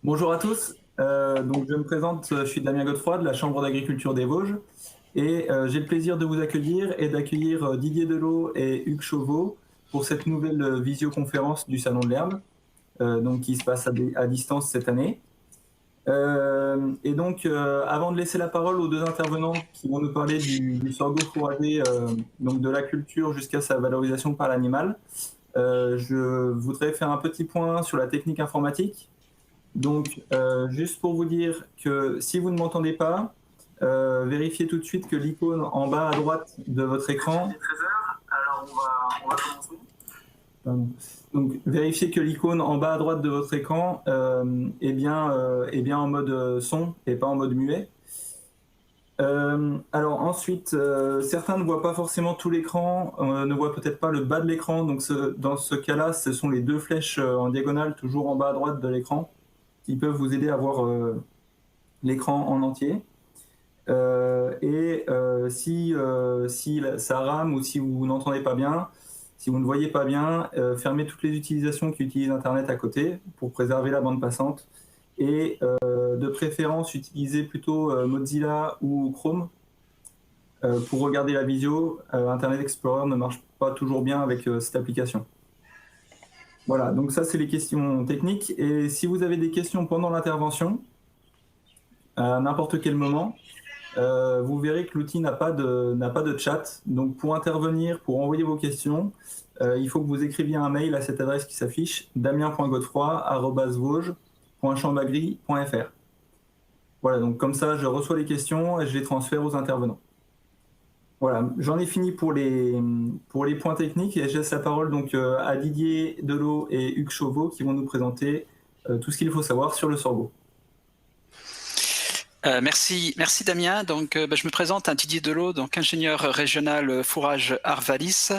Bonjour à tous. Donc je me présente, je suis Damien Godefroy de la Chambre d'agriculture des Vosges et j'ai le plaisir de vous accueillir et d'accueillir Didier Delot et Hugues Chauveau pour cette nouvelle visioconférence du Salon de l'Herbe, donc qui se passe à distance cette année. Et donc, avant de laisser la parole aux deux intervenants qui vont nous parler du sorgho fourragé, donc de la culture jusqu'à sa valorisation par l'animal, je voudrais faire un petit point sur la technique informatique. Donc, juste pour vous dire que si vous ne m'entendez pas, vérifiez tout de suite que l'icône en bas à droite de votre écran. Il est 13 heures, alors on va commencer. Pardon. Donc, vérifiez que l'icône en bas à droite de votre écran est bien en mode son et pas en mode muet. Alors ensuite, certains ne voient pas forcément tout l'écran, ne voient peut-être pas le bas de l'écran. Donc dans ce cas-là, ce sont les deux flèches en diagonale, toujours en bas à droite de l'écran, qui peuvent vous aider à voir l'écran en entier. Si ça rame ou si vous n'entendez pas bien, si vous ne voyez pas bien, fermez toutes les utilisations qui utilisent Internet à côté pour préserver la bande passante. Et de préférence, utilisez plutôt Mozilla ou Chrome pour regarder la visio. Internet Explorer ne marche pas toujours bien avec cette application. Voilà, donc ça c'est les questions techniques. Et si vous avez des questions pendant l'intervention, à n'importe quel moment, vous verrez que l'outil n'a pas de chat. Donc pour intervenir, pour envoyer vos questions, il faut que vous écriviez un mail à cette adresse qui s'affiche, damien.godefroy@vosges.chambagri.fr. Voilà, donc comme ça, je reçois les questions et je les transfère aux intervenants. Voilà, j'en ai fini pour les points techniques et je laisse la parole donc à Didier Delot et Hugues Chauveau qui vont nous présenter tout ce qu'il faut savoir sur le sorgho. Merci Damien. Donc, je me présente, Didier Delot, donc ingénieur régional fourrage Arvalis,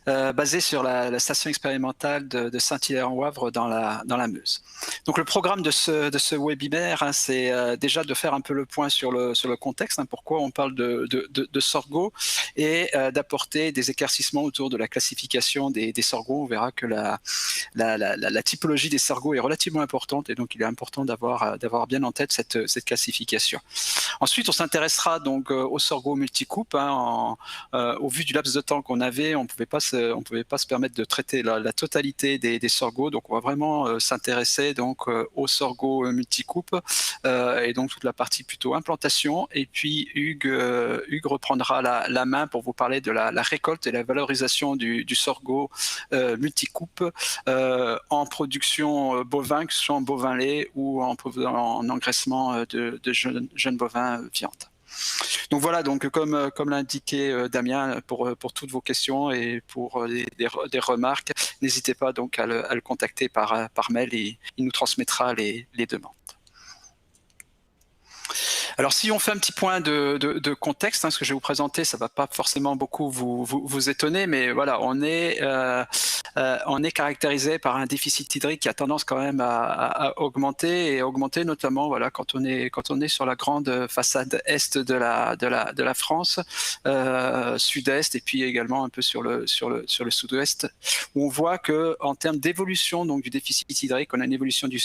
basé sur la station expérimentale de Saint-Hilaire-en-Wavre dans la Meuse. Donc le programme de ce webinaire, c'est déjà de faire un peu le point sur le contexte, pourquoi on parle de sorgho, et d'apporter des éclaircissements autour de la classification des sorghos. On verra que la typologie des sorghos est relativement importante et donc il est important d'avoir bien en tête cette classification. Ensuite, on s'intéressera donc au sorgho multicoupe. Au vu du laps de temps qu'on avait, on pouvait pas se permettre de traiter la totalité des sorghos. Donc, on va vraiment s'intéresser donc au sorgho multicoupe et donc toute la partie plutôt implantation. Et puis Hugues reprendra la main pour vous parler de la récolte et la valorisation du sorgho multicoupe en production bovin, que ce soit en bovin lait ou en engraissement de jeunes bovins viande. Donc voilà, donc comme l'a indiqué Damien, pour toutes vos questions et pour des remarques, n'hésitez pas donc à le contacter par mail et il nous transmettra les demandes. Alors si on fait un petit point de contexte, ce que je vais vous présenter, ça ne va pas forcément beaucoup vous étonner, mais voilà, on est caractérisé par un déficit hydrique qui a tendance quand même à augmenter notamment voilà, quand on est sur la grande façade est de la France, sud-est et puis également un peu sur le sud-ouest, où on voit que en termes d'évolution donc du déficit hydrique, on a une évolution du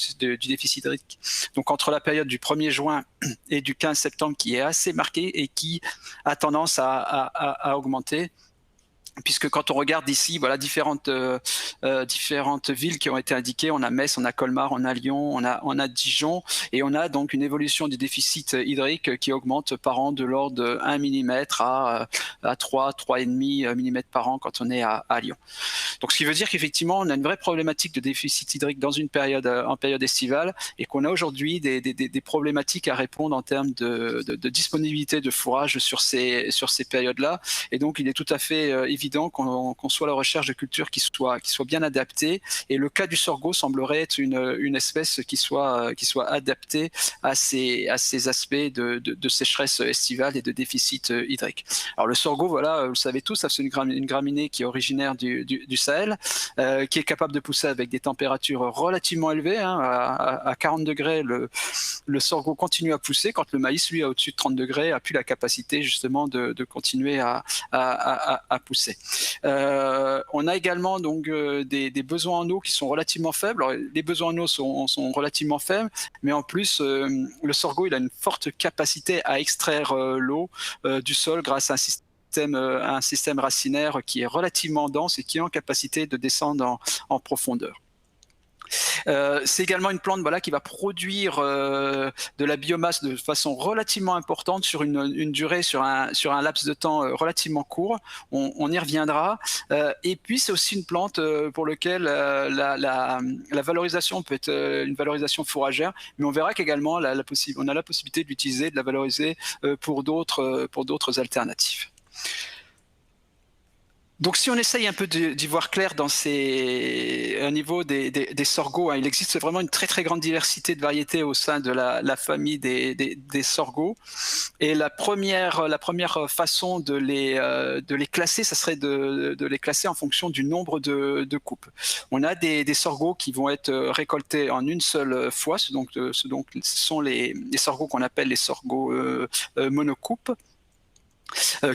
déficit hydrique donc entre la période du 1er juin et du 15 septembre qui est assez marquée et qui a tendance à augmenter. Puisque quand on regarde ici, voilà différentes villes qui ont été indiquées, on a Metz, on a Colmar, on a Lyon, on a Dijon, et on a donc une évolution du déficit hydrique qui augmente par an de l'ordre de 1 mm à 3,5 mm par an quand on est à Lyon. Donc ce qui veut dire qu'effectivement on a une vraie problématique de déficit hydrique dans une période en période estivale et qu'on a aujourd'hui des problématiques à répondre en termes de disponibilité de fourrage sur ces périodes-là, et donc il est tout à fait évident qu'on soit à la recherche de cultures qui soient bien adaptées, et le cas du sorgho semblerait être une espèce qui soit adaptée à ces aspects de sécheresse estivale et de déficit hydrique. Alors le sorgho, voilà, vous le savez tous, c'est une graminée qui est originaire du Sahel, qui est capable de pousser avec des températures relativement élevées, à 40 degrés, le sorgho continue à pousser, quand le maïs, lui, à au-dessus de 30 degrés, a plus la capacité justement de continuer à pousser. commencer. On a également donc des besoins en eau qui sont relativement faibles. Alors, les besoins en eau sont relativement faibles, mais en plus, le sorgho il a une forte capacité à extraire l'eau du sol grâce à un système racinaire qui est relativement dense et qui est en capacité de descendre en profondeur. C'est également une plante qui va produire de la biomasse de façon relativement importante sur une durée, sur un laps de temps relativement court. On y reviendra. Et puis c'est aussi une plante pour laquelle la valorisation peut être une valorisation fourragère, mais on verra qu'également on a la possibilité de l'utiliser, de la valoriser pour d'autres alternatives. Donc si on essaye un peu d'y voir clair au niveau des sorghos, il existe vraiment une très très grande diversité de variétés au sein de la famille des sorghos. Et la première façon de les classer, ça serait de les classer en fonction du nombre de coupes. On a des sorghos qui vont être récoltés en une seule fois, ce sont les sorghos qu'on appelle les sorghos monocoupes.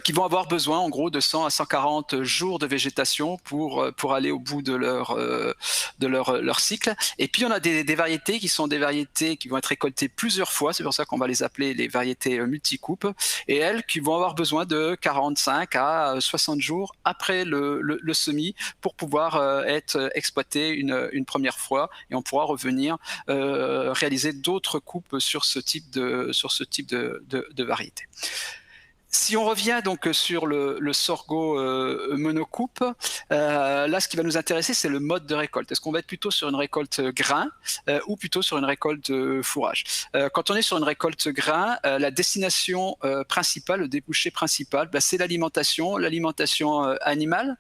Qui vont avoir besoin en gros de 100 à 140 jours de végétation pour aller au bout de leur cycle. Et puis on a des variétés qui sont des variétés qui vont être récoltées plusieurs fois, c'est pour ça qu'on va les appeler les variétés multicoupes, et elles qui vont avoir besoin de 45 à 60 jours après le semis pour pouvoir être exploitées une première fois, et on pourra revenir réaliser d'autres coupes sur ce type de variété. Si on revient donc sur le sorgho monocoupe, là ce qui va nous intéresser c'est le mode de récolte. Est-ce qu'on va être plutôt sur une récolte grain ou plutôt sur une récolte fourrage? Quand on est sur une récolte grain, la destination principale, le débouché principal, c'est l'alimentation animale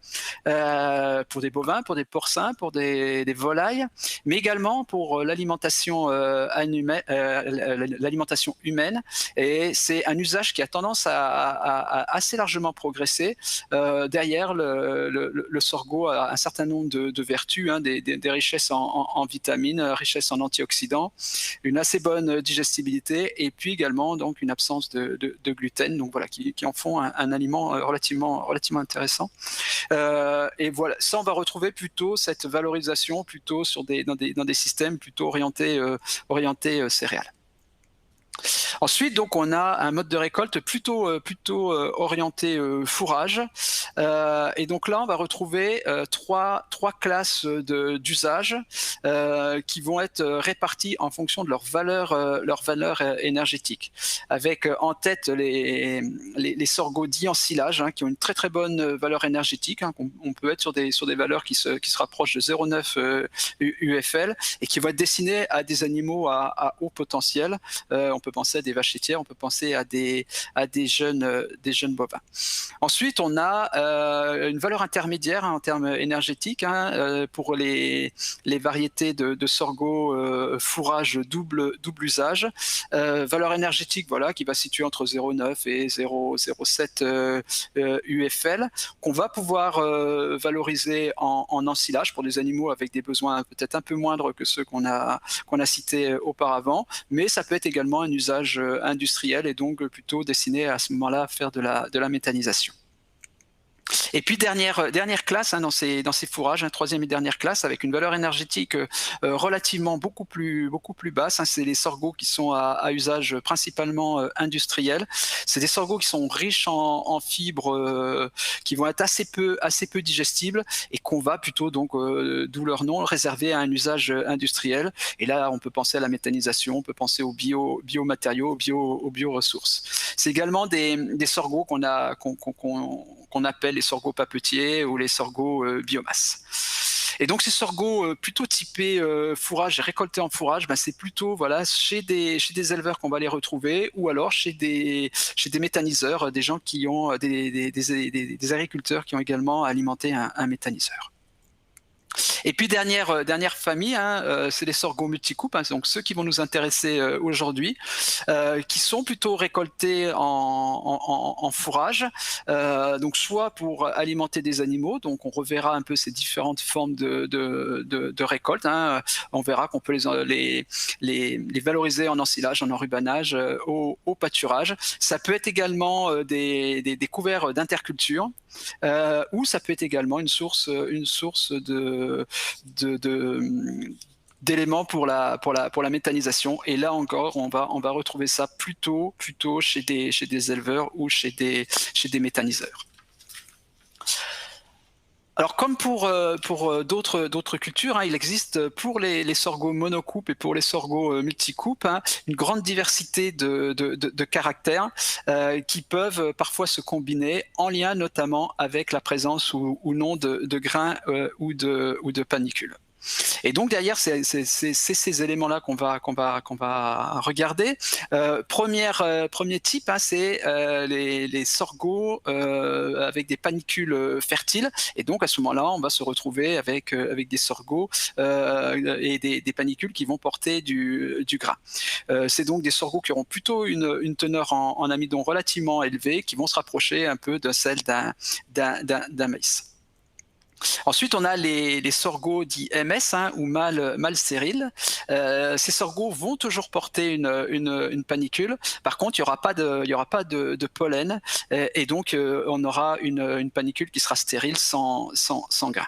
pour des bovins, pour des porcins, pour des volailles, mais également pour l'alimentation humaine. Et c'est un usage qui a tendance à assez largement progressé. Derrière, le sorgho a un certain nombre de vertus, des richesses en vitamines, richesses en antioxydants, une assez bonne digestibilité et puis également donc une absence de gluten, donc voilà, qui en font un aliment relativement intéressant. Et voilà, ça on va retrouver plutôt cette valorisation plutôt dans des systèmes plutôt orientés céréales. Ensuite, donc, on a un mode de récolte plutôt orienté fourrage. Et donc là, on va retrouver trois classes d'usages qui vont être réparties en fonction de leur valeur énergétique. Avec en tête les sorghos dits en silage, qui ont une très très bonne valeur énergétique. On peut être sur des valeurs qui se rapprochent de 0,9 UFL et qui vont être destinés à des animaux à haut potentiel. On peut penser à des vaches laitières, on peut penser à des jeunes bovins. Ensuite, on a une valeur intermédiaire en termes énergétiques pour les variétés de sorgho fourrage double usage. Valeur énergétique qui va se situer entre 0,9 et 0,07 UFL, qu'on va pouvoir valoriser en ensilage pour des animaux avec des besoins peut-être un peu moindres que ceux qu'on a cités auparavant, mais ça peut être également un usage industriel et donc plutôt destiné à ce moment-là à faire de la méthanisation. Et puis dernière classe dans ces fourrages, troisième et dernière classe avec une valeur énergétique relativement beaucoup plus basse. C'est les sorghos qui sont à usage principalement industriel. C'est des sorghos qui sont riches en fibres, qui vont être assez peu digestibles et qu'on va plutôt donc d'où leur nom réserver à un usage industriel. Et là, on peut penser à la méthanisation, on peut penser aux biomatériaux, aux bioressources. C'est également des sorghos qu'on appelle les sorghos papetiers ou les sorghos biomasse. Et donc ces sorghos plutôt typés fourrage et récoltés en fourrage, c'est plutôt chez des éleveurs qu'on va les retrouver, ou alors chez des méthaniseurs, des gens qui ont des agriculteurs qui ont également alimenté un méthaniseur. Et puis dernière famille, hein, c'est les sorgho multicoupes, hein, donc ceux qui vont nous intéresser aujourd'hui, qui sont plutôt récoltés en fourrage, donc soit pour alimenter des animaux, donc on reverra un peu ces différentes formes de récolte, hein. On verra qu'on peut les valoriser en ensilage, en enrubanage, au pâturage. Ça peut être également des couverts d'interculture, ou ça peut être également une source d'éléments pour la méthanisation. Et là encore, on va retrouver ça plutôt chez des éleveurs ou chez des méthaniseurs. Alors, comme pour d'autres cultures, hein, il existe pour les sorgho monocoupes et pour les sorgho multicoupes, hein, une grande diversité de caractères qui peuvent parfois se combiner en lien notamment avec la présence ou non de grains ou de panicules. Et donc derrière, c'est ces éléments-là qu'on va regarder. Premier type, hein, c'est les sorgho avec des panicules fertiles. Et donc à ce moment-là, on va se retrouver avec des sorgho et des panicules qui vont porter du gras. C'est donc des sorgho qui auront plutôt une teneur en amidon relativement élevée, qui vont se rapprocher un peu de celle d'un maïs. Ensuite, on a les sorgho dits MS, hein, ou mâles stériles. Ces sorgho vont toujours porter une panicule. Par contre, il n'y aura pas de pollen, et donc on aura une panicule qui sera stérile sans grain.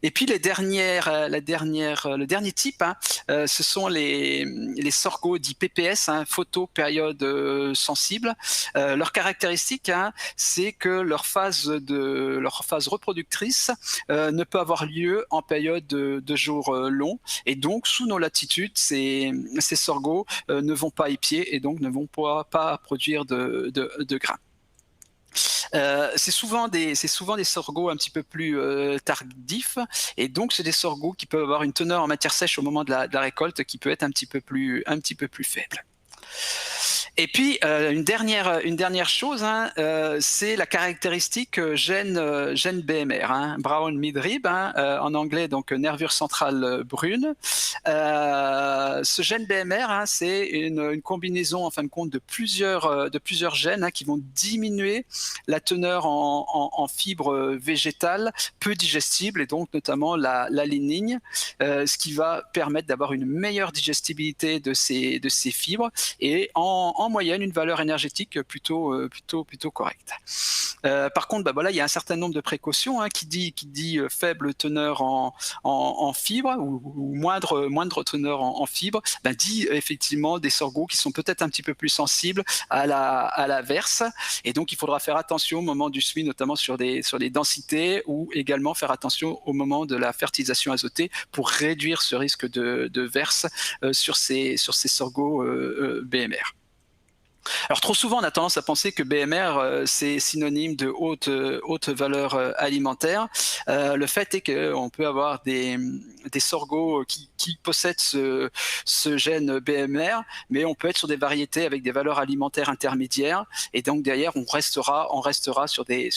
Et puis le dernier type, hein, ce sont les sorgho dits PPS, hein, photopériode sensible. Leur caractéristique, hein, c'est que leur phase reproductrice ne peut avoir lieu en période de jours longs, et donc sous nos latitudes, ces sorgho ne vont pas épier et donc ne vont pas produire de grains. C'est souvent des sorgho un petit peu plus tardifs, et donc c'est des sorgho qui peuvent avoir une teneur en matière sèche au moment de la récolte qui peut être un petit peu plus faible. Et puis une dernière chose, hein, c'est la caractéristique gène BMR, hein, brown midrib, hein, en anglais donc nervure centrale brune. Ce gène BMR, hein, c'est une combinaison en fin de compte de plusieurs gènes, hein, qui vont diminuer la teneur en fibres végétales peu digestibles, et donc notamment la lignine, ce qui va permettre d'avoir une meilleure digestibilité de ces fibres, et en moyenne une valeur énergétique plutôt correcte. Par contre, voilà, il y a un certain nombre de précautions, hein, qui dit faible teneur en fibres ou moindre teneur en fibres, dit effectivement des sorgho qui sont peut-être un petit peu plus sensibles à la verse, et donc il faudra faire attention au moment du semis, notamment sur les densités, ou également faire attention au moment de la fertilisation azotée pour réduire ce risque de verse sur ces sorgho BMR. Alors trop souvent, on a tendance à penser que BMR, c'est synonyme de haute valeur alimentaire. Le fait est qu'on peut avoir des sorgho qui possèdent ce gène BMR, mais on peut être sur des variétés avec des valeurs alimentaires intermédiaires, et donc derrière on restera sur des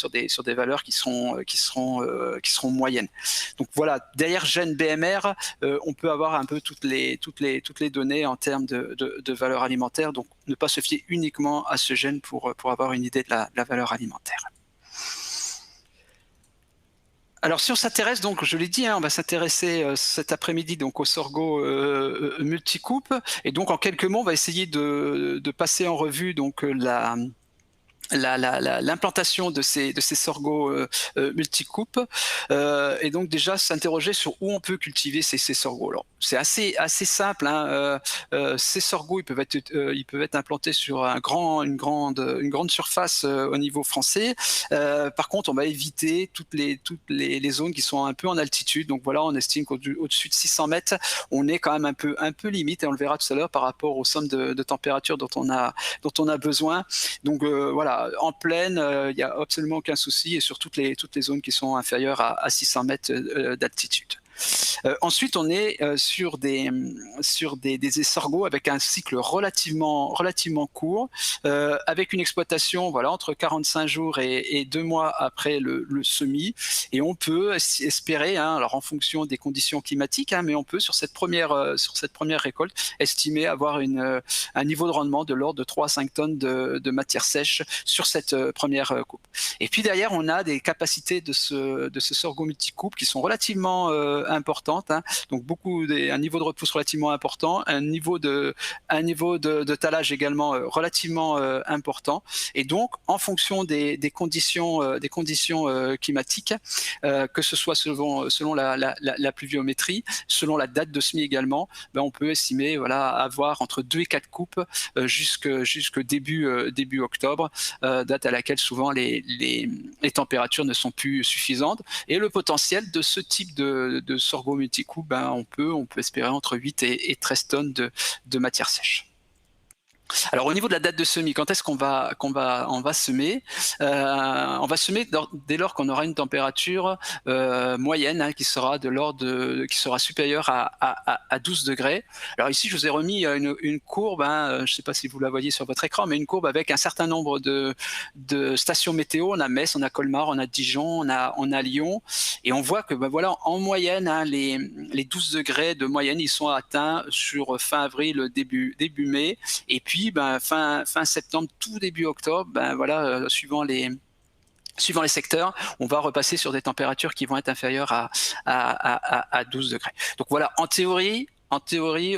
valeurs qui seront moyennes. Donc voilà, derrière gène BMR, on peut avoir un peu toutes les données en termes de valeur alimentaire, donc ne pas se fier uniquement à ce gène pour avoir une idée de la valeur alimentaire. Alors si on s'intéresse, donc je l'ai dit, hein, on va s'intéresser cet après-midi donc aux sorgho multicoupes, et donc en quelques mots on va essayer de passer en revue donc l'implantation de ces sorgho multicoupes, et donc déjà s'interroger sur où on peut cultiver ces sorgho. Alors c'est assez simple, hein. Ces sorgho ils peuvent être implantés sur une grande surface au niveau français. Par contre, on va éviter toutes les zones qui sont un peu en altitude. Donc voilà, on estime qu'au-dessus de 600 mètres, on est quand même un peu limite, et on le verra tout à l'heure par rapport aux sommes de température dont on a besoin. Donc voilà, en plaine, il n'y a absolument aucun souci, et sur toutes les zones qui sont inférieures à 600 mètres d'altitude. Ensuite, on est sur des escargots avec un cycle relativement court, avec une exploitation voilà, entre 45 jours et 2 mois après le semis. Et on peut espérer, hein, alors en fonction des conditions climatiques, hein, mais on peut sur cette première récolte estimer avoir un niveau de rendement de l'ordre de 3 à 5 tonnes de matière sèche sur cette première coupe. Et puis derrière, on a des capacités de ce sorgho multicoupe qui sont relativement importantes, hein. Donc un niveau de repousse relativement important, un niveau de talage également relativement important. Et donc, en fonction des conditions climatiques, que ce soit selon la pluviométrie, selon la date de semis également, ben on peut estimer voilà, avoir entre 2 et 4 coupes jusque début octobre, date à laquelle souvent les températures ne sont plus suffisantes. Et le potentiel de ce type de sorgho multicoupe, ben on peut espérer entre 8 et 13 tonnes de matière sèche. Alors au niveau de la date de semis, quand est-ce qu'on va semer? On va semer dès lors qu'on aura une température moyenne, hein, qui sera supérieure à 12 degrés. Alors ici, je vous ai remis une courbe, hein, je ne sais pas si vous la voyez sur votre écran, mais une courbe avec un certain nombre de stations météo. On a Metz, on a Colmar, on a Dijon, on a Lyon, et on voit que ben voilà, en moyenne, hein, les 12 degrés de moyenne, ils sont atteints sur fin avril, début mai, et puis ben, fin septembre, tout début octobre, ben, voilà, suivant les secteurs, on va repasser sur des températures qui vont être inférieures à 12 degrés. Donc voilà, en théorie,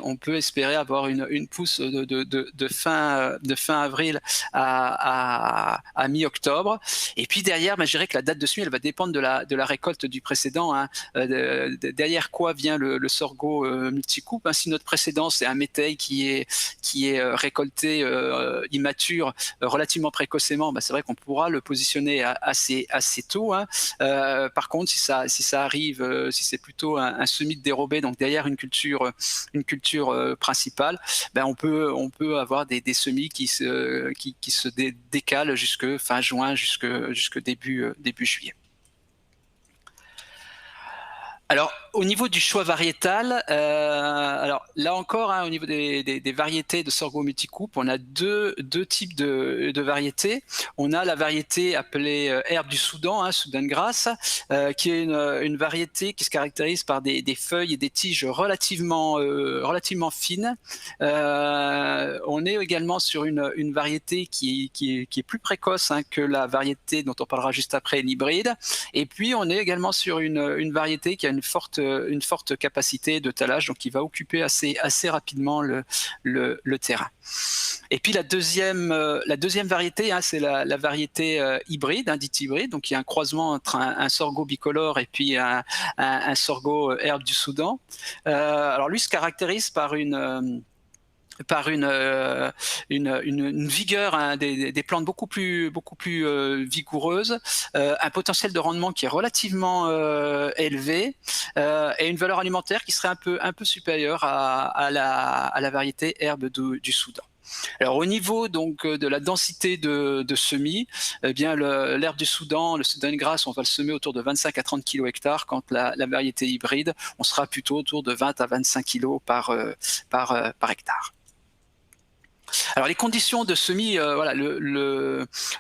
on peut espérer avoir une pousse de fin avril à mi-octobre. Et puis derrière, ben, je dirais que la date de semis, elle va dépendre de la récolte du précédent, hein. Derrière quoi vient le sorgho multicoupe, hein. Si notre précédent, c'est un métail qui est récolté immature relativement précocement, ben, c'est vrai qu'on pourra le positionner assez tôt, hein. Par contre, si ça arrive, si c'est plutôt un semis de dérobé, donc derrière une culture principale, ben on peut avoir des semis qui se décalent jusque fin juin, jusque début juillet. Alors, au niveau du choix variétal, alors là encore, hein, au niveau des variétés de sorgho multicoupe, on a deux types de variétés. On a la variété appelée herbe du Soudan, hein, Soudan grasse, qui est une variété qui se caractérise par des feuilles et des tiges relativement fines. On est également sur une variété qui est plus précoce, hein, que la variété dont on parlera juste après, l'hybride. Et puis, on est également sur une variété qui a une forte capacité de talage, donc qui va occuper assez rapidement le terrain. Et puis la deuxième variété, hein, c'est la variété hybride, hein, dite hybride, donc il y a un croisement entre un sorgho bicolore et puis un sorgho herbe du Soudan. Alors lui se caractérise par une vigueur, hein, des plantes beaucoup plus vigoureuses, un potentiel de rendement qui est relativement élevé, et une valeur alimentaire qui serait un peu supérieure à la variété herbe du Soudan. Alors au niveau donc de la densité de semis, eh bien l'herbe du Soudan, le Soudan grasse, on va le semer autour de 25 à 30 kg hectare, quand la variété hybride, on sera plutôt autour de 20 à 25 kg par hectare. Alors les conditions de semis, voilà,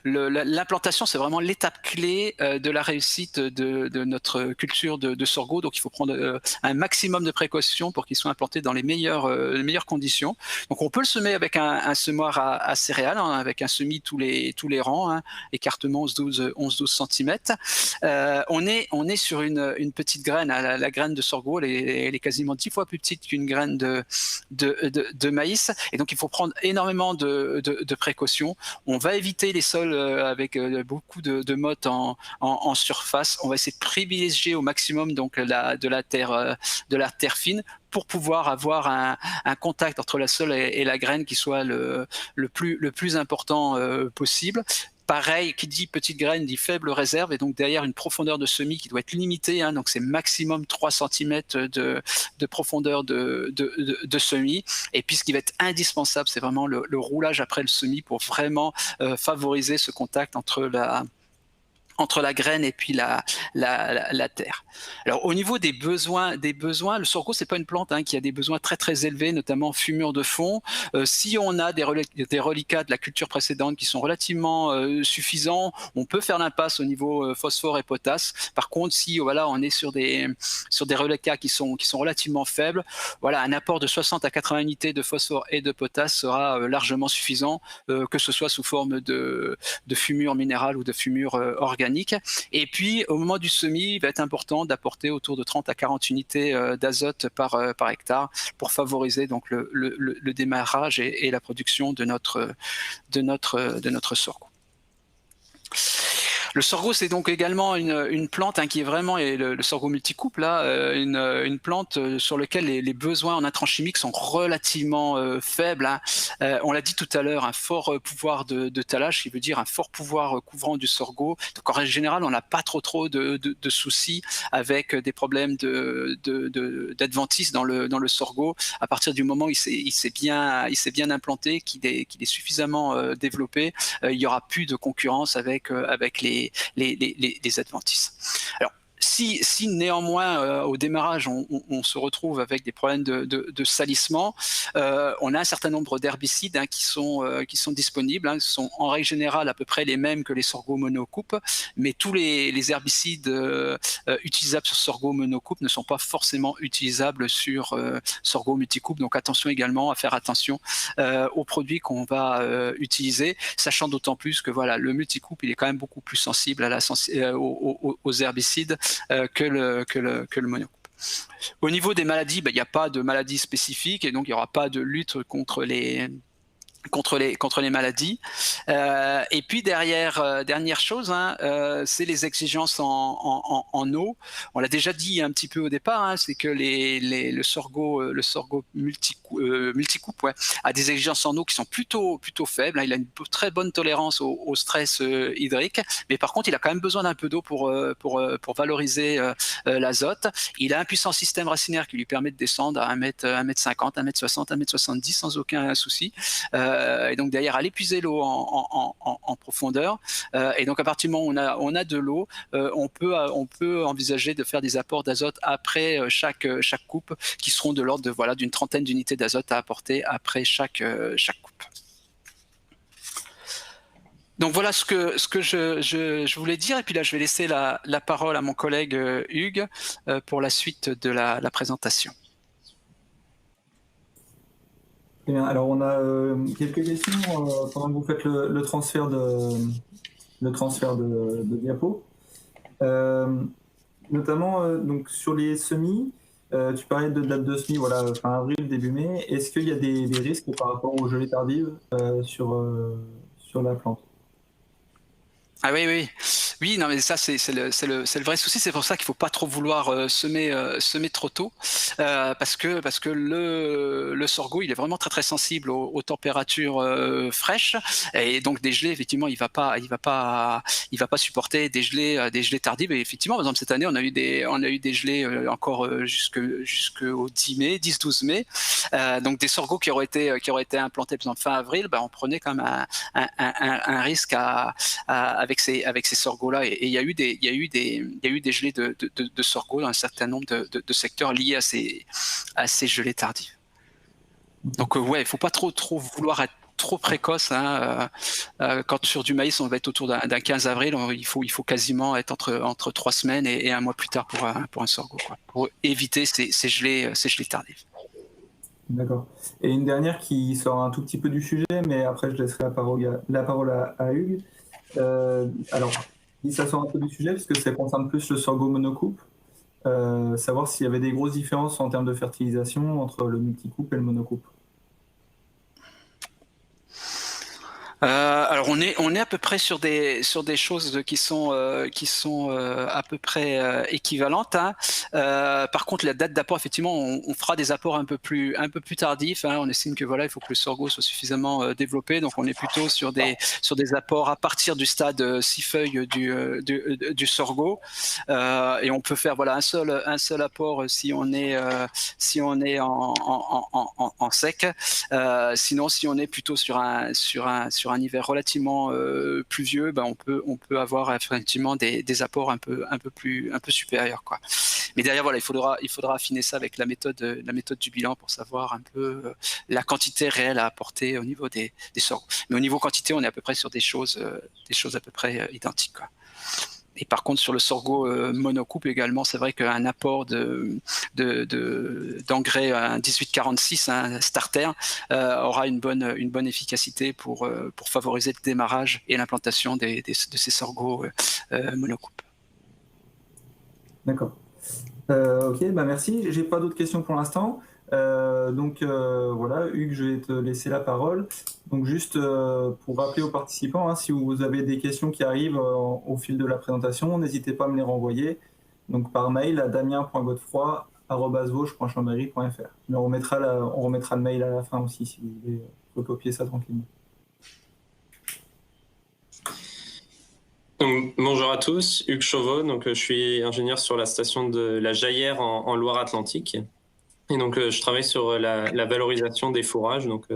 l'implantation, c'est vraiment l'étape clé de la réussite de notre culture de sorgho. Donc il faut prendre un maximum de précautions pour qu'il soit implanté dans les meilleures conditions. Donc on peut le semer avec un semoir à céréales, hein, avec un semis tous les rangs, hein, écartement 11-12 cm. On est sur une petite graine, hein, la graine de sorgho, elle est quasiment 10 fois plus petite qu'une graine de maïs, et donc il faut prendre énormément de précautions. On va éviter les sols avec beaucoup de mottes en surface. On va essayer de privilégier au maximum donc de la terre fine, pour pouvoir avoir un contact entre la sol et la graine qui soit le plus important possible. Pareil, qui dit petite graine dit faible réserve, et donc derrière une profondeur de semis qui doit être limitée, hein, donc c'est maximum 3 cm de profondeur de semis. Et puis ce qui va être indispensable, c'est vraiment le roulage après le semis, pour vraiment favoriser ce contact entre entre la graine et puis la terre. Alors au niveau des besoins, le sorgho c'est pas une plante qui a des besoins très très élevés, notamment fumure de fond. Si on a des reliquats de la culture précédente qui sont relativement suffisants, on peut faire l'impasse au niveau phosphore et potasse. Par contre, si voilà on est sur des reliquats qui sont relativement faibles, voilà un apport de 60 à 80 unités de phosphore et de potasse sera largement suffisant, que ce soit sous forme de fumure minérale ou de fumure organique. Et puis, au moment du semis, il va être important d'apporter autour de 30 à 40 unités d'azote par hectare pour favoriser donc le démarrage et la production de notre sorgho. Le sorgho, c'est donc également une plante qui est vraiment, et le sorgho multicoupe, là, une plante sur laquelle les besoins en intrants chimiques sont relativement faibles. On l'a dit tout à l'heure, un fort pouvoir de talage, qui veut dire un fort pouvoir couvrant du sorgho. Donc en général, on n'a pas trop de soucis avec des problèmes d'adventice dans le sorgho. À partir du moment où il s'est bien implanté, qu'il est suffisamment développé, il n'y aura plus de concurrence avec les adventices. Alors, si néanmoins au démarrage on se retrouve avec des problèmes de salissement, on a un certain nombre d'herbicides qui sont disponibles. Ce sont en règle générale à peu près les mêmes que les sorgho monocoupes, mais tous les herbicides utilisables sur sorgho monocoupe ne sont pas forcément utilisables sur sorgho multicoupe. Donc attention également à faire attention aux produits qu'on va utiliser, sachant d'autant plus que voilà, le multicoupe il est quand même beaucoup plus sensible aux herbicides que le monocoupe. Au niveau des maladies, il n'y a pas de maladies spécifiques et donc il n'y aura pas de lutte contre les maladies. Et puis dernière chose, c'est les exigences en eau. On l'a déjà dit un petit peu au départ, c'est que le sorgho multicoupe a des exigences en eau qui sont plutôt faibles. Il a une très bonne tolérance au stress hydrique, mais par contre il a quand même besoin d'un peu d'eau pour valoriser l'azote. Il a un puissant système racinaire qui lui permet de descendre à 1m50, 1m60, 1m70 sans aucun souci. Et donc derrière aller puiser l'eau en profondeur, et donc à partir du moment où on a de l'eau, on peut envisager de faire des apports d'azote après chaque coupe, qui seront de l'ordre d'une trentaine d'unités d'azote à apporter après chaque coupe. Donc voilà ce que je voulais dire, et puis là je vais laisser la parole à mon collègue Hugues pour la suite de la présentation. Très bien. Alors on a quelques questions pendant que vous faites le transfert de diapos. Notamment donc sur les semis, tu parlais de date de semis, voilà, fin avril, début mai. Est-ce qu'il y a des risques par rapport aux gelées tardives sur la plante? Ah oui, non mais ça c'est le vrai souci. C'est pour ça qu'il faut pas trop vouloir semer trop tôt, parce que le sorgho il est vraiment très sensible aux températures fraîches, et donc des gelées effectivement il va pas supporter des gelées tardives. Et effectivement par exemple cette année on a eu des gelées encore jusqu'au 10-12 mai, donc des sorghos qui auraient été implantés par exemple fin avril, on prenait quand même un risque avec ces sorghos-là, et il y a eu des gelées de sorgho dans un certain nombre de secteurs liés à ces gelées tardives. Donc il faut pas trop vouloir être trop précoce. Quand sur du maïs on va être autour d'un 15 avril, il faut quasiment être entre 3 semaines et un mois plus tard pour un sorgho, pour éviter ces gelées tardives. D'accord. Et une dernière qui sort un tout petit peu du sujet, mais après je laisserai la parole à Hugues. Alors, ça sort un peu du sujet parce que ça concerne plus le sorgho monocoupe. Savoir s'il y avait des grosses différences en termes de fertilisation entre le multicoupe et le monocoupe. Alors on est à peu près sur des choses qui sont à peu près équivalentes. Par contre la date d'apport, effectivement on fera des apports un peu plus tardifs. On estime que il faut que le sorgho soit suffisamment développé, donc on est plutôt sur des apports à partir du stade 6 feuilles du sorgho, et on peut faire un seul apport si on est en sec. Sinon si on est plutôt sur un un hiver relativement pluvieux, ben on peut avoir effectivement des apports un peu supérieurs, quoi. Mais derrière, voilà, il faudra affiner ça avec la méthode du bilan pour savoir un peu la quantité réelle à apporter au niveau des sorgho. Mais au niveau quantité, on est à peu près sur des choses à peu près identiques, quoi. Et par contre, sur le sorgho monocoupe également, c'est vrai qu'un apport d'engrais, un 1846, un starter, aura une bonne efficacité pour favoriser le démarrage et l'implantation de ces sorgho monocoupe. D'accord. Ok, bah merci. J'ai pas d'autres questions pour l'instant. Voilà, Hugues, je vais te laisser la parole. Donc juste pour rappeler aux participants, si vous avez des questions qui arrivent au fil de la présentation, n'hésitez pas à me les renvoyer. Donc par mail à damien.godefroy@vosges.chambéry.fr. Mais on remettra le mail à la fin aussi si vous voulez recopier ça tranquillement. Donc, bonjour à tous, Hugues Chauveau, donc je suis ingénieur sur la station de la Jaillère en Loire-Atlantique. Et donc je travaille sur la valorisation des fourrages, donc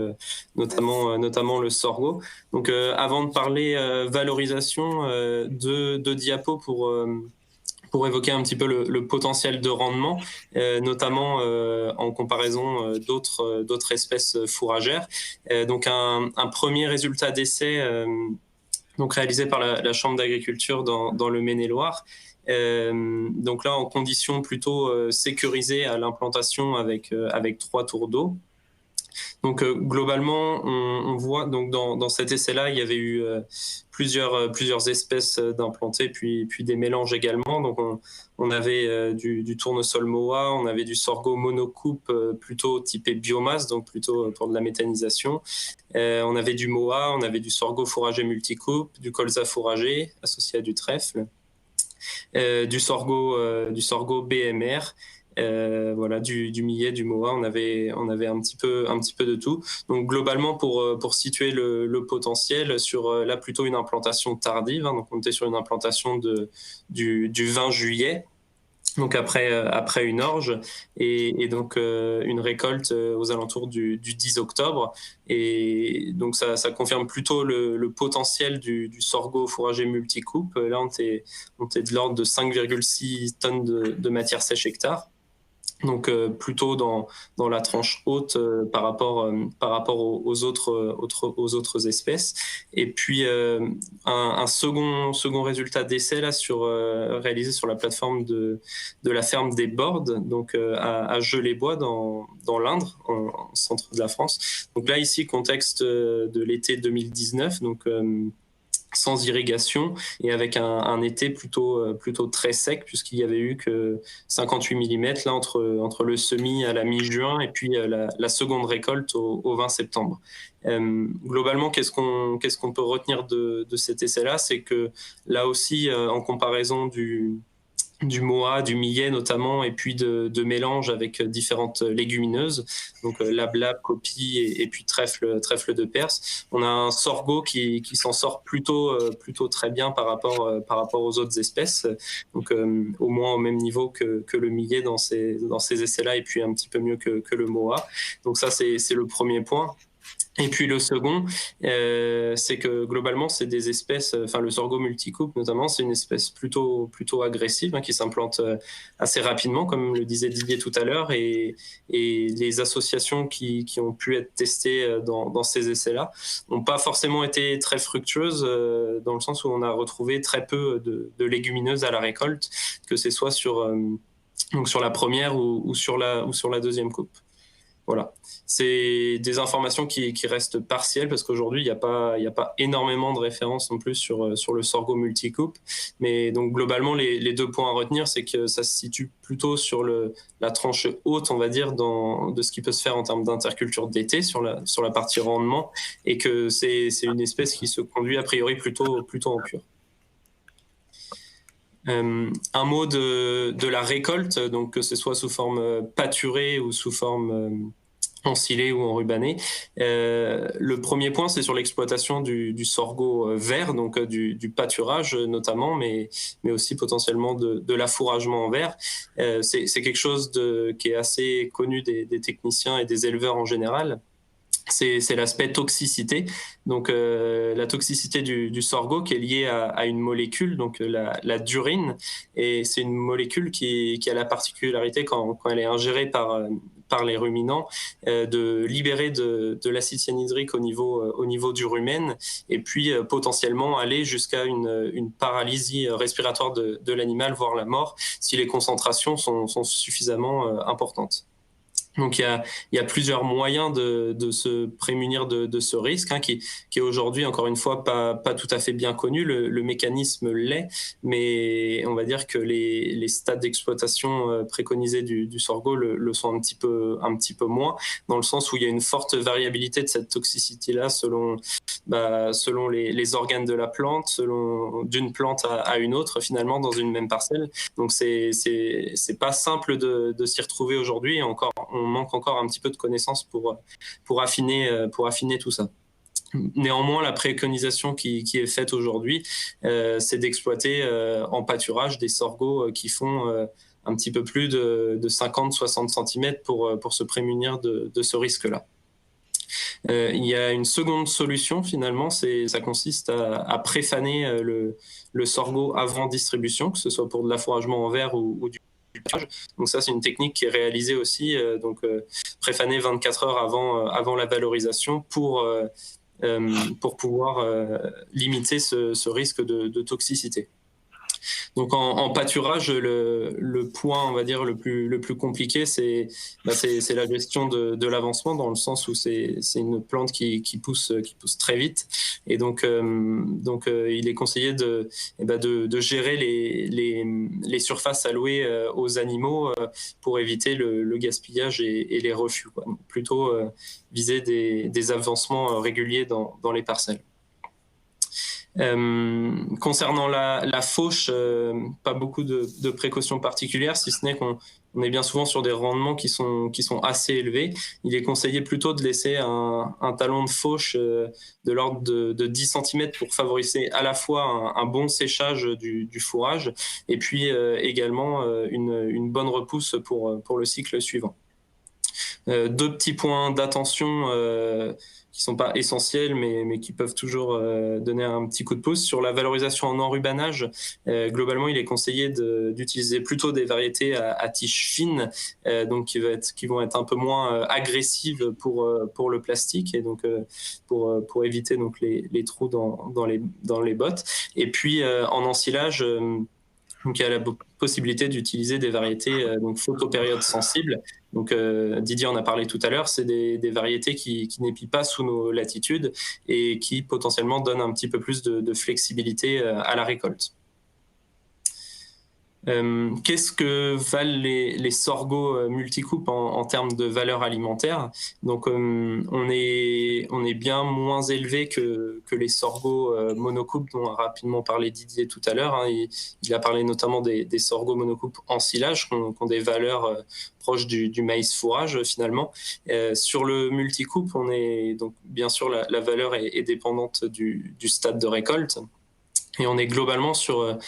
notamment le sorgho. Donc avant de parler valorisation, deux diapos pour évoquer un petit peu le potentiel de rendement, notamment en comparaison d'autres espèces fourragères. Donc un premier résultat d'essai donc réalisé par la Chambre d'agriculture dans le Maine-et-Loire. Donc là, en conditions plutôt sécurisées à l'implantation avec 3 tours d'eau. Donc globalement, on voit donc dans cet essai-là, il y avait eu plusieurs espèces d'implantées, puis des mélanges également. Donc on avait du tournesol moa, on avait du sorgho monocoupe plutôt typé biomasse, donc plutôt pour de la méthanisation. On avait du moa, on avait du sorgho fourragé multicoupe, du colza fourragé associé à du trèfle, du sorgho BMR. Voilà, du millet, du moa, on avait un petit peu de tout. Donc globalement, pour situer le potentiel sur là plutôt une implantation tardive, donc on était sur une implantation du 20 juillet. Donc après une orge et donc une récolte aux alentours du 10 octobre. Et donc ça confirme plutôt le potentiel du sorgho fourragé multicoupe. Là on était de l'ordre de 5,6 tonnes de matière sèche hectare. Donc plutôt dans la tranche haute par rapport aux autres espèces. Et puis un second résultat d'essai là réalisé sur la plateforme de la ferme des Bordes, donc à Jeux-les-Bois dans l'Indre, en centre de la France. Donc là ici contexte de l'été 2019, donc sans irrigation et avec un été plutôt très sec, puisqu'il y avait eu que 58 mm là entre le semis à la mi-juin et puis la seconde récolte au 20 septembre. Globalement, qu'est-ce qu'on peut retenir de cet essai-là, c'est que là aussi, en comparaison du moa, du millet notamment, et puis de mélange avec différentes légumineuses, donc lablab, copie et puis trèfle de Perse. On a un sorgho qui s'en sort plutôt très bien par rapport aux autres espèces, donc au moins au même niveau que le millet dans ces essais-là, et puis un petit peu mieux que le moa. Donc ça, c'est le premier point. Et puis le second, c'est que globalement, c'est des espèces, enfin le sorgho multicoupe notamment, c'est une espèce plutôt agressive qui s'implante assez rapidement, comme le disait Didier tout à l'heure, et les associations qui ont pu être testées dans ces essais-là n'ont pas forcément été très fructueuses, dans le sens où on a retrouvé très peu de légumineuses à la récolte, que ce soit sur la première ou sur la deuxième coupe. Voilà, c'est des informations qui restent partielles parce qu'aujourd'hui, il n'y a pas énormément de références non plus sur le sorgho multicoupe. Mais donc, globalement, les 2 points à retenir, c'est que ça se situe plutôt sur la tranche haute, on va dire, de ce qui peut se faire en termes d'interculture d'été sur la partie rendement, et que c'est une espèce qui se conduit a priori plutôt en pur. Un mot de la récolte, donc que ce soit sous forme pâturée ou sous forme ensilée ou enrubanée. Le premier point, c'est sur l'exploitation du sorgho vert, donc du pâturage notamment, mais aussi potentiellement de l'affouragement en verre. C'est quelque chose qui est assez connu des techniciens et des éleveurs en général. c'est l'aspect toxicité. Donc la toxicité du sorgho qui est liée à une molécule, donc la durine, et c'est une molécule qui a la particularité quand elle est ingérée par les ruminants de libérer de l'acide cyanhydrique au niveau du rumen, et puis potentiellement aller jusqu'à une paralysie respiratoire de l'animal, voire la mort, si les concentrations sont suffisamment importantes. Donc il y a plusieurs moyens de se prémunir de ce risque, hein, qui est aujourd'hui encore une fois pas tout à fait bien connu. Le mécanisme l'est, mais on va dire que les stades d'exploitation préconisés du sorgho le sont un petit peu moins, dans le sens où il y a une forte variabilité de cette toxicité-là selon les organes de la plante, selon d'une plante à une autre finalement dans une même parcelle. Donc c'est pas simple de s'y retrouver aujourd'hui, et on manque encore un petit peu de connaissances pour affiner tout ça. Néanmoins, la préconisation qui est faite aujourd'hui, c'est d'exploiter en pâturage des sorghos qui font un petit peu plus de 50-60 cm pour se prémunir de ce risque-là. Il y a une seconde solution finalement, ça consiste à préfaner le sorgho avant distribution, que ce soit pour de l'affouragement en verre ou du pâturage. Donc ça, c'est une technique qui est réalisée aussi, préfaner 24 heures avant la valorisation pour pouvoir limiter ce risque de toxicité. Donc en pâturage, le point, on va dire, le plus compliqué, c'est la gestion de l'avancement, dans le sens où c'est une plante qui pousse très vite, et donc il est conseillé de gérer les surfaces allouées aux animaux pour éviter le gaspillage et les refus, quoi. Donc, plutôt viser des avancements réguliers dans les parcelles. Concernant la fauche, pas beaucoup de précautions particulières, si ce n'est qu'on est bien souvent sur des rendements qui sont assez élevés. Il est conseillé plutôt de laisser un talon de fauche de l'ordre de 10 cm pour favoriser à la fois un bon séchage du fourrage, et puis également une bonne repousse pour le cycle suivant. Deux petits points d'attention qui sont pas essentiels, mais qui peuvent toujours donner un petit coup de pouce. Sur la valorisation en enrubanage, globalement, il est conseillé d'utiliser plutôt des variétés à tiges fines, donc qui vont être un peu moins agressives pour le plastique, et donc pour éviter donc les trous dans les bottes. Et puis en ensilage, donc il y a la possibilité d'utiliser des variétés donc photopériode sensibles. Donc Didier en a parlé tout à l'heure, c'est des variétés qui n'épient pas sous nos latitudes et qui potentiellement donnent un petit peu plus de flexibilité à la récolte. Qu'est-ce que valent les sorghos multicoupes en termes de valeur alimentaire? Donc on est bien moins élevé que les sorghos monocoupes dont a rapidement parlé Didier tout à l'heure, hein. Il a parlé notamment des sorghos monocoupes en silage qui ont des valeurs proches du maïs fourrage finalement. Sur le multicoupe, on est donc bien sûr la valeur est dépendante du stade de récolte. Et on est globalement sur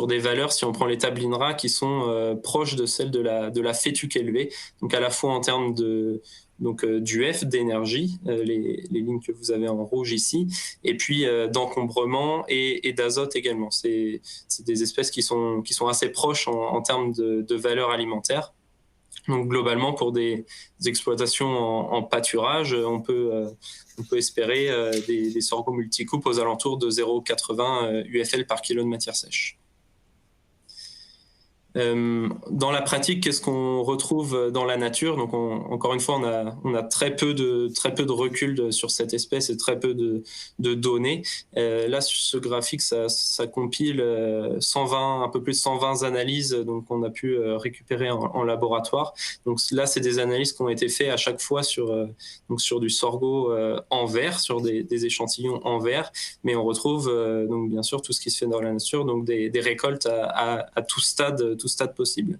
des valeurs, si on prend les tables INRA, qui sont proches de celles de la fétuque élevée, donc à la fois en termes d'UF, d'énergie, les lignes que vous avez en rouge ici, et puis d'encombrement et d'azote également. C'est des espèces qui sont assez proches en termes de valeur alimentaire. Donc globalement, pour des exploitations en pâturage, on peut espérer des sorghos multicoupes aux alentours de 0,80 UFL par kilo de matière sèche. Dans la pratique, qu'est-ce qu'on retrouve dans la nature? Donc encore une fois, on a très peu de recul sur cette espèce et très peu de données. Là, sur ce graphique, ça compile un peu plus de 120 analyses, donc on a pu récupérer en laboratoire. Donc là, c'est des analyses qui ont été faites à chaque fois sur du sorgho en verre, sur des échantillons en verre, mais on retrouve donc bien sûr tout ce qui se fait dans la nature, donc des récoltes à tout stade possible.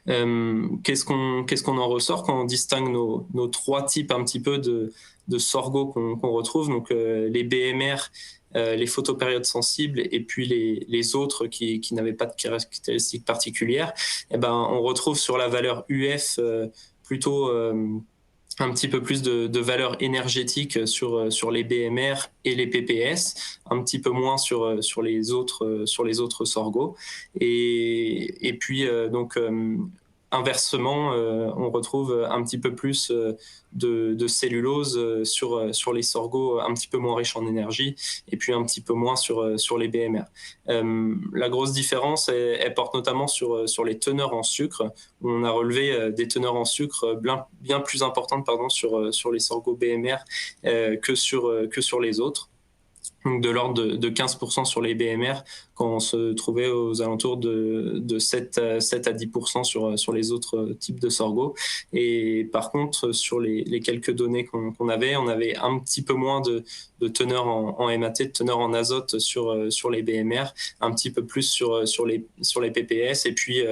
Qu'est-ce qu'on en ressort quand on distingue nos trois types un petit peu de sorgho qu'on retrouve, donc les BMR, les photopériodes sensibles, et puis les autres qui n'avaient pas de caractéristiques particulières? On retrouve sur la valeur UF plutôt un petit peu plus de valeur énergétique sur les BMR et les PPS, un petit peu moins sur les autres sorgho. Et puis donc inversement, on retrouve un petit peu plus de cellulose sur les sorgho un petit peu moins riches en énergie, et puis un petit peu moins sur les BMR. La grosse différence, elle porte notamment sur les teneurs en sucre. On a relevé des teneurs en sucre bien plus importantes sur les sorgho BMR que sur les autres. Donc de l'ordre de 15% sur les BMR, quand on se trouvait aux alentours de 7 à 10% sur les autres types de sorgho. Et par contre, sur les quelques données qu'on avait, on avait un petit peu moins de teneur en MAT, de teneur en azote sur les BMR, un petit peu plus sur les PPS, et puis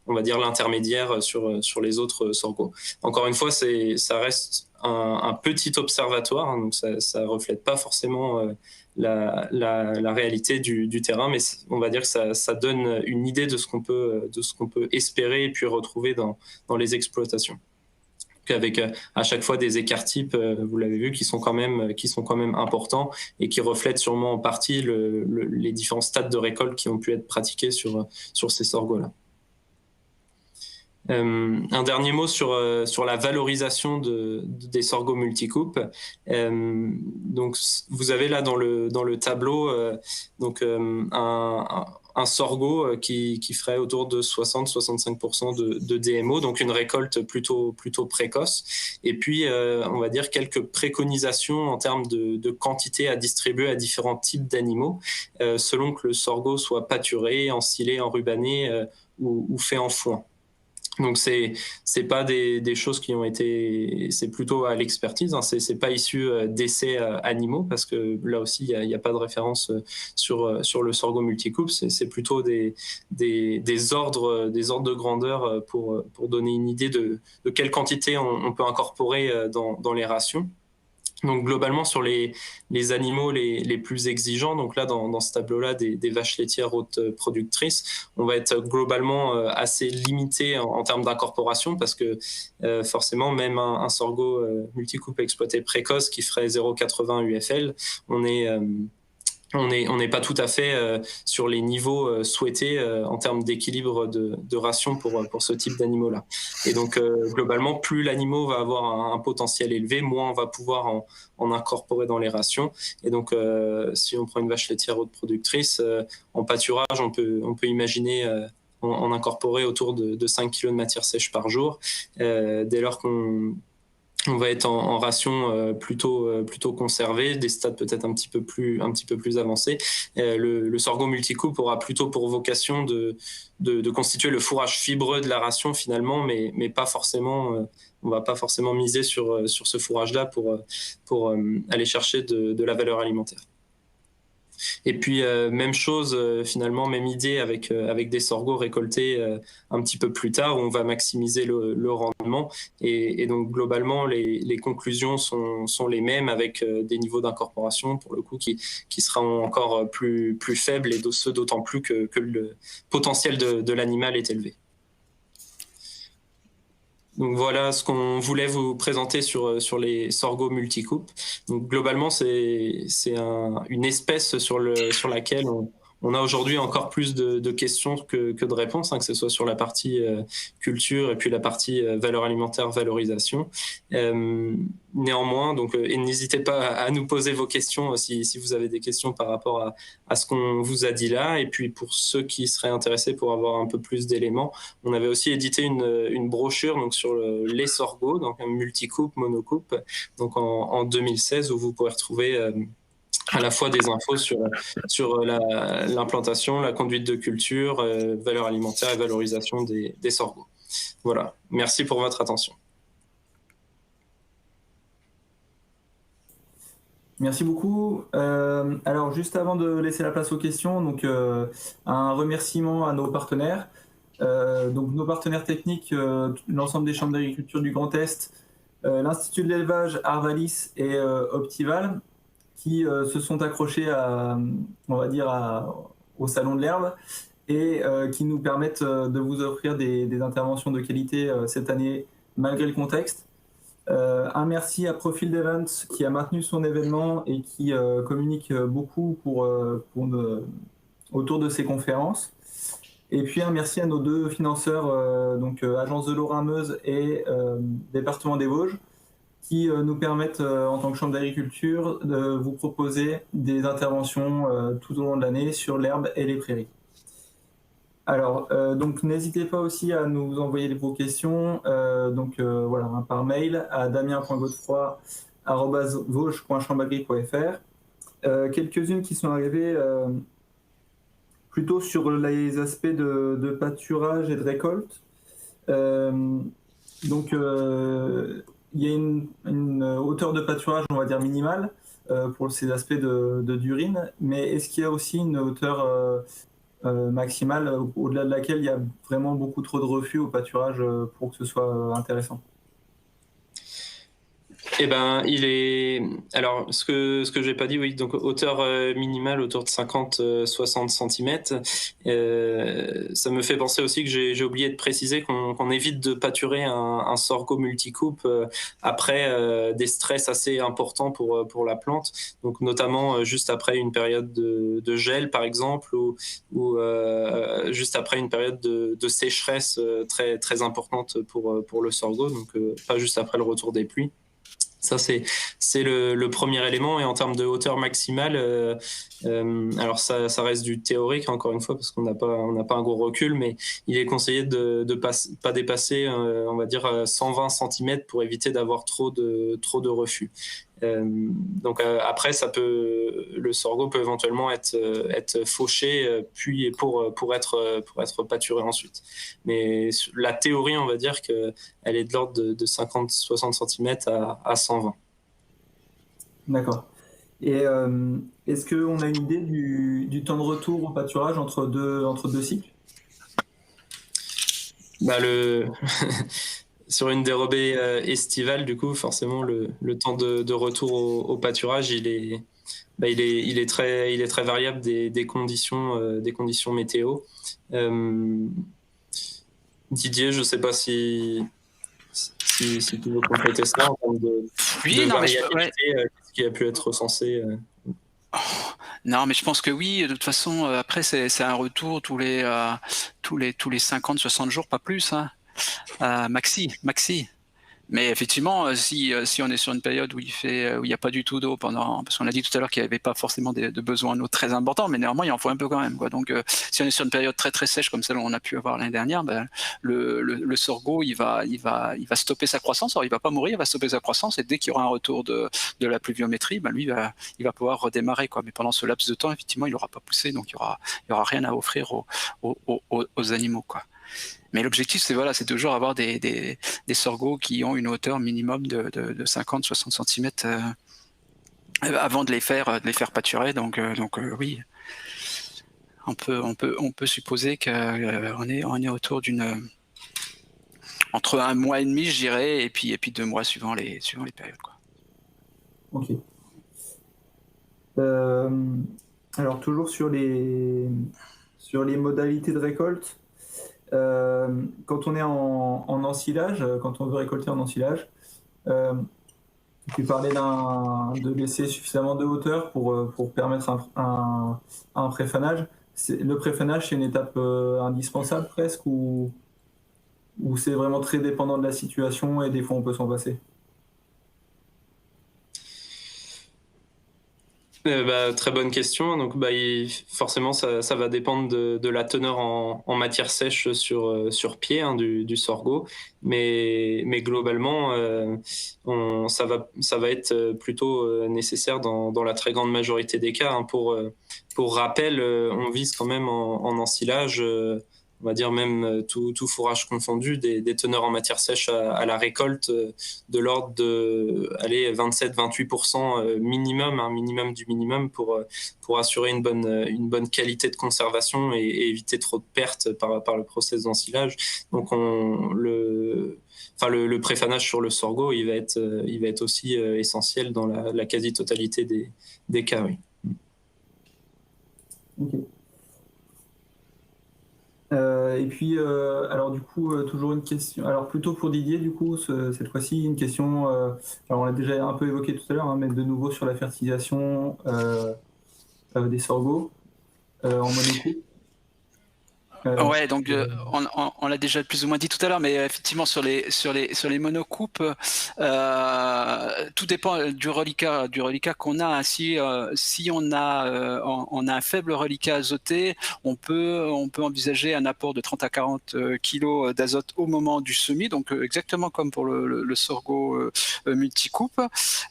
on va dire l'intermédiaire sur les autres sorgho. Encore une fois, ça reste un petit observatoire, hein, donc ça reflète pas forcément la réalité du terrain, mais on va dire que ça donne une idée de ce qu'on peut espérer et puis retrouver dans les exploitations. Avec à chaque fois des écarts types, vous l'avez vu, qui sont quand même importants et qui reflètent sûrement en partie les différents stades de récolte qui ont pu être pratiqués sur ces sorgho-là. Un dernier mot sur la valorisation des sorgho multicoupes. Donc, vous avez là dans le tableau un sorgho qui ferait autour de 60-65% de DMO, donc une récolte plutôt précoce. Et puis, on va dire quelques préconisations en termes de quantité à distribuer à différents types d'animaux, selon que le sorgho soit pâturé, ensilé, enrubanné ou fait en foin. Donc c'est pas des choses qui ont été, c'est plutôt à l'expertise, hein, c'est pas issu d'essais animaux, parce que là aussi il y a pas de référence sur le sorgho multicoupe, c'est plutôt des ordres de grandeur pour donner une idée de quelle quantité on peut incorporer dans les rations. Donc globalement sur les animaux les plus exigeants, donc là dans ce tableau-là des vaches laitières hautes productrices, on va être globalement assez limité en termes d'incorporation, parce que forcément même un sorgho multicoupe exploité précoce qui ferait 0,80 UFL, on n'est pas tout à fait sur les niveaux souhaités en termes d'équilibre de ration pour ce type d'animaux-là. Et donc, globalement, plus l'animal va avoir un potentiel élevé, moins on va pouvoir en incorporer dans les rations. Et donc, si on prend une vache laitière haute productrice, en pâturage, on peut imaginer en incorporer autour de 5 kg de matière sèche par jour, dès lors qu'on va être en ration plutôt conservée, des stades peut-être un petit peu plus avancés. Le sorgho multicoupe aura plutôt pour vocation de constituer le fourrage fibreux de la ration finalement, mais pas forcément. On va pas forcément miser sur ce fourrage-là pour aller chercher de la valeur alimentaire. Et puis même chose finalement, même idée avec des sorgho récoltés un petit peu plus tard, où on va maximiser le rendement, et donc globalement les conclusions sont les mêmes, avec des niveaux d'incorporation pour le coup qui seront encore plus faibles, et ce d'autant plus que le potentiel de l'animal est élevé. Donc voilà ce qu'on voulait vous présenter sur les sorgho multicoupes. Donc globalement, c'est une espèce sur laquelle on a aujourd'hui encore plus de questions que de réponses, hein, que ce soit sur la partie culture et puis la partie valeur alimentaire, valorisation. Néanmoins, donc, et n'hésitez pas à nous poser vos questions si vous avez des questions par rapport à ce qu'on vous a dit là. Et puis pour ceux qui seraient intéressés pour avoir un peu plus d'éléments, on avait aussi édité une brochure donc sur les sorgho, donc un multicoupe, monocoupe, donc en 2016, où vous pourrez retrouver à la fois des infos sur l'implantation, la conduite de culture, valeur alimentaire et valorisation des sorgho. Voilà, merci pour votre attention. Merci beaucoup. Alors juste avant de laisser la place aux questions, donc un remerciement à nos partenaires. Donc nos partenaires techniques, l'ensemble des chambres d'agriculture du Grand Est, l'Institut de l'élevage Arvalis et Optival, qui se sont accrochés au Salon de l'Herbe, et qui nous permettent de vous offrir des interventions de qualité cette année, malgré le contexte. Un merci à Profil Events qui a maintenu son événement et qui communique beaucoup autour de ces conférences. Et puis un merci à nos deux financeurs, donc Agence de l'eau Rameuse et Département des Vosges, qui nous permettent, en tant que Chambre d'agriculture, de vous proposer des interventions tout au long de l'année sur l'herbe et les prairies. Alors, donc n'hésitez pas aussi à nous envoyer vos questions, voilà, par mail à damien.godefroy@vosges.chambreagri.fr. Quelques-unes qui sont arrivées plutôt sur les aspects de pâturage et de récolte. Il y a une hauteur de pâturage, on va dire, minimale pour ces aspects de d'urine, mais est-ce qu'il y a aussi une hauteur maximale au-delà de laquelle il y a vraiment beaucoup trop de refus au pâturage pour que ce soit intéressant? Eh ben, alors ce que j'ai pas dit, oui, donc hauteur minimale autour de 50-60 cm. Ça me fait penser aussi que j'ai oublié de préciser qu'on évite de pâturer un sorgho multicoupe après des stress assez importants pour la plante, donc notamment juste après une période de gel par exemple, ou juste après une période de sécheresse très très importante pour le sorgho, donc pas juste après le retour des pluies. Ça, c'est le premier élément. Et en termes de hauteur maximale, alors ça reste du théorique, encore une fois, parce qu'on n'a pas un gros recul, mais il est conseillé de pas dépasser, on va dire, 120 cm pour éviter d'avoir trop de refus. Donc après, le sorgho peut éventuellement être fauché puis pour être pâturé ensuite. Mais la théorie, on va dire qu'elle est de l'ordre de 50-60 cm à 120. D'accord. Et est-ce qu'on a une idée du temps de retour au pâturage entre deux cycles? Sur une dérobée estivale, du coup, forcément, le temps de retour au pâturage, il est très variable des conditions météo. Didier, je ne sais pas si tu veux compléter ça en termes de variabilité, qu'est-ce qui a pu être recensé Non, mais je pense que oui. De toute façon, après, c'est un retour tous les 50-60 jours, pas plus, hein. Maxi. Mais effectivement, si on est sur une période où il n'y a pas du tout d'eau parce qu'on a dit tout à l'heure qu'il n'y avait pas forcément de besoins en eau très importants, mais néanmoins il en faut un peu quand même, quoi. Donc si on est sur une période très très sèche comme celle qu'on a pu avoir l'année dernière, ben, le sorgho il va stopper sa croissance. Alors il va pas mourir, il va stopper sa croissance, et dès qu'il y aura un retour de la pluviométrie, ben lui il va pouvoir redémarrer, quoi. Mais pendant ce laps de temps, effectivement, il n'aura pas poussé, donc il y aura rien à offrir aux animaux, quoi. Mais l'objectif, c'est toujours avoir des sorghos qui ont une hauteur minimum de 50-60 cm avant de les faire pâturer. Donc oui, on peut supposer qu'on est autour entre 1 mois et demi, je dirais, et puis 2 mois suivant les périodes, quoi. Ok. Alors toujours sur les modalités de récolte. Quand on est en ensilage, quand on veut récolter en ensilage, tu parlais de laisser suffisamment de hauteur pour permettre un préfanage. Le préfanage, c'est une étape indispensable presque, ou c'est vraiment très dépendant de la situation et des fois on peut s'en passer? Très bonne question. Donc, forcément, ça va dépendre de la teneur en matière sèche sur pied, hein, du sorgho. Mais globalement, ça va être plutôt nécessaire dans la très grande majorité des cas, hein. Pour rappel, on vise quand même en ensilage, on va dire même tout fourrage confondu, des teneurs en matière sèche à la récolte de l'ordre de 27-28% minimum, un minimum du minimum pour assurer une bonne qualité de conservation et éviter trop de pertes par le process d'ensilage. Donc le préfanage sur le sorgho, il va être aussi essentiel dans la quasi-totalité des cas, oui. Okay. Et puis, alors du coup, toujours une question. Alors plutôt pour Didier, du coup, cette fois-ci, une question. Alors on l'a déjà un peu évoqué tout à l'heure, hein, mais de nouveau sur la fertilisation des sorgho en monocoupe. Ouais, donc on l'a déjà plus ou moins dit tout à l'heure, mais effectivement sur les monocoupes, tout dépend du reliquat qu'on a. Hein. Si on a un faible reliquat azoté, on peut envisager un apport de 30 à 40 kg d'azote au moment du semis, donc exactement comme pour le sorgho multicoupe.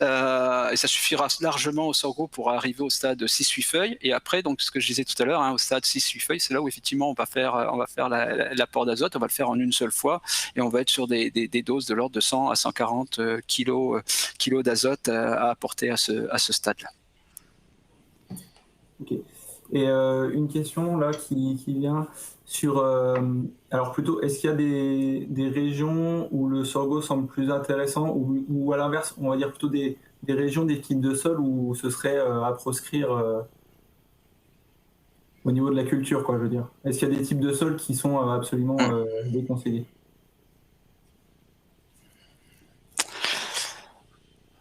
Et ça suffira largement au sorgho pour arriver au stade 6-8 feuilles. Et après, donc ce que je disais tout à l'heure, hein, au stade 6-8 feuilles, c'est là où effectivement on va faire l'apport d'azote, on va le faire en une seule fois et on va être sur des doses de l'ordre de 100 à 140 kilos d'azote à apporter à ce stade-là. Ok. Et une question là qui vient sur, alors plutôt, est-ce qu'il y a des régions où le sorgho semble plus intéressant ou à l'inverse, on va dire plutôt des régions, des types de sol où ce serait à proscrire au niveau de la culture, quoi, je veux dire. Est-ce qu'il y a des types de sols qui sont absolument déconseillés?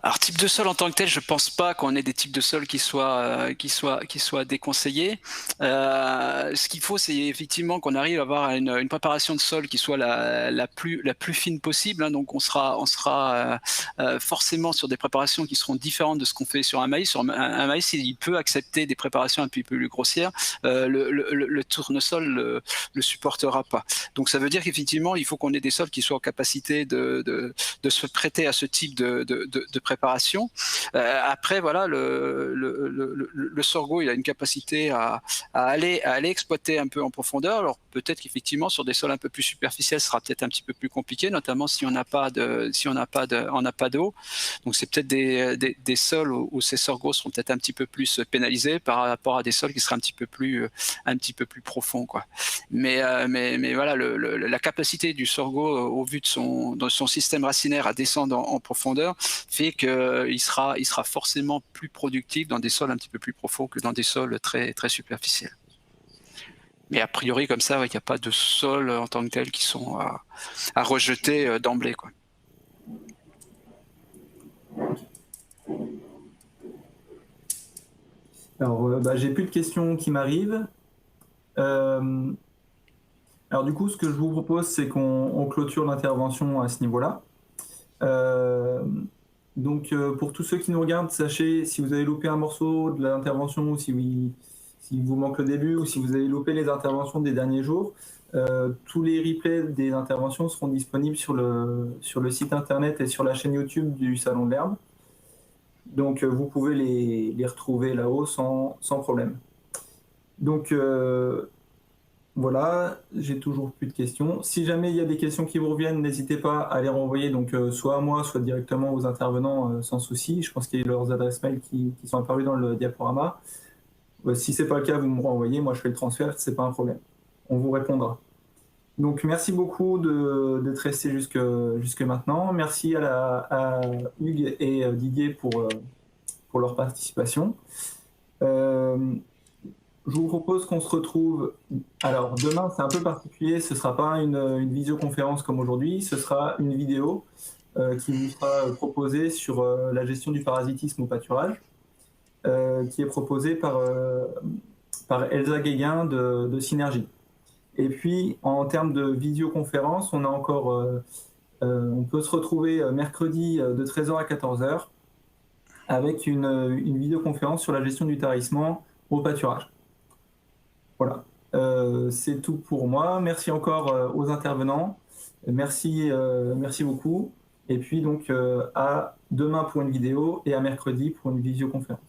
Alors type de sol en tant que tel, je pense pas qu'on ait des types de sol qui soient déconseillés. Ce qu'il faut, c'est effectivement qu'on arrive à avoir une préparation de sol qui soit la plus fine possible. Hein. Donc on sera forcément sur des préparations qui seront différentes de ce qu'on fait sur un maïs. Sur un maïs, il peut accepter des préparations un peu plus grossières. Le tournesol le supportera pas. Donc ça veut dire qu'effectivement, il faut qu'on ait des sols qui soient en capacité de se prêter à ce type de préparation. Après, voilà, le sorgho, il a une capacité à aller exploiter un peu en profondeur. Alors peut-être qu'effectivement sur des sols un peu plus superficiels, ce sera peut-être un petit peu plus compliqué, notamment si on n'a pas d'eau. Donc c'est peut-être des sols où ces sorghos seront peut-être un petit peu plus pénalisés par rapport à des sols qui seraient un petit peu plus profonds, quoi. Mais voilà, la capacité du sorgho au vu de son système racinaire à descendre en profondeur fait qu'il sera forcément plus productif dans des sols un petit peu plus profonds que dans des sols très, très superficiels. Mais a priori, comme ça, il n'y a pas de sols en tant que tels qui sont à rejeter d'emblée, quoi. Alors, j'ai plus de questions qui m'arrivent. Alors du coup, ce que je vous propose, c'est qu'on clôture l'intervention à ce niveau-là. Donc, pour tous ceux qui nous regardent, sachez, si vous avez loupé un morceau de l'intervention, ou si vous manque le début, ou si vous avez loupé les interventions des derniers jours, tous les replays des interventions seront disponibles sur le site internet et sur la chaîne YouTube du Salon de l'Herbe. Donc, vous pouvez les retrouver là-haut sans problème. Donc, voilà, j'ai toujours plus de questions. Si jamais il y a des questions qui vous reviennent, n'hésitez pas à les renvoyer donc, soit à moi, soit directement aux intervenants sans souci. Je pense qu'il y a leurs adresses mail qui sont apparues dans le diaporama. Si ce n'est pas le cas, vous me renvoyez. Moi, je fais le transfert, ce n'est pas un problème. On vous répondra. Donc, merci beaucoup d'être resté jusque maintenant. Merci à Hugues et Didier pour leur participation. Je vous propose qu'on se retrouve. Alors, demain, c'est un peu particulier. Ce ne sera pas une visioconférence comme aujourd'hui. Ce sera une vidéo qui vous sera proposée sur la gestion du parasitisme au pâturage, qui est proposée par Elsa Guéguin de Synergie. Et puis, en termes de visioconférence, on a encore. On peut se retrouver mercredi de 13h à 14h avec une vidéoconférence sur la gestion du tarissement au pâturage. Voilà, c'est tout pour moi. Merci encore aux intervenants. Merci beaucoup. Et puis donc à demain pour une vidéo et à mercredi pour une visioconférence.